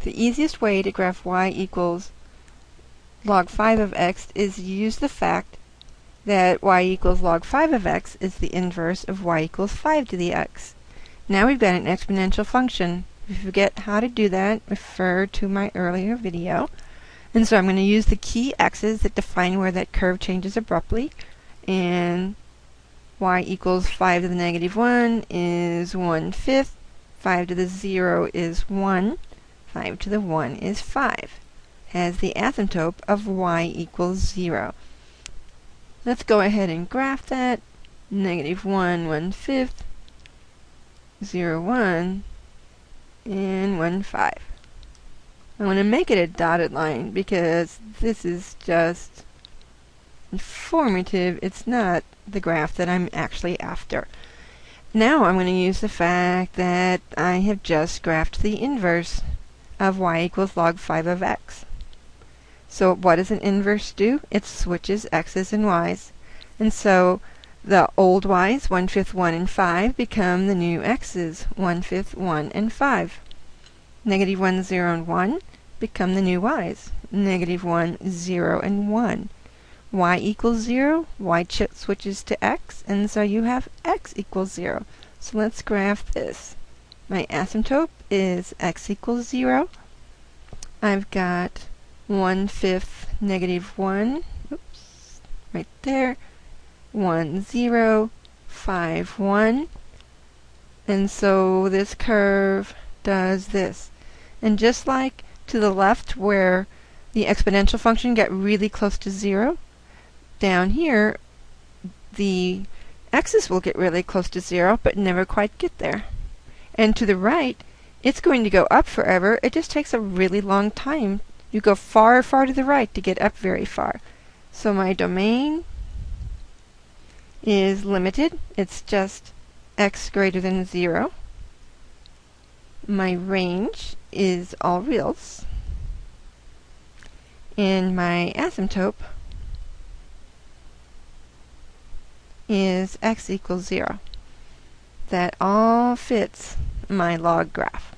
The easiest way to graph y equals log 5 of x is use the fact that y equals log 5 of x is the inverse of y equals 5 to the x. Now we've got an exponential function. If you forget how to do that, refer to my earlier video. And so I'm going to use the key x's that define where that curve changes abruptly. And y equals 5 to the negative 1 is 1/5. 5 to the 0 is 1. 5 to the 1 is 5. Has the asymptote of y equals 0. Let's go ahead and graph that. Negative 1, 1/5, 0, 1, and 1, 5. I want to make it a dotted line because this is just informative. It's not the graph that I'm actually after. Now I'm going to use the fact that I have just graphed the inverse of y equals log 5 of x. So what does an inverse do? It switches x's and y's. And so the old y's, 1/5, 1, and 5, become the new x's, 1/5, 1, and 5. Negative 1, 0, and 1 become the new y's, negative 1, 0, and 1. Y equals 0, y switches to x, and so you have x equals 0. So let's graph this. My asymptote is x equals 0. I've got 1/5, negative 1, oops, right there, 1, 0, 5, 1. And so this curve does this. And just like to the left where the exponential function got really close to 0, down here the x's will get really close to 0 but never quite get there. And to the right, it's going to go up forever. It just takes a really long time. You go far, far to the right to get up very far. So my domain is limited. It's just x greater than 0. My range is all reals. And my asymptote is x equals 0. That all fits my log graph.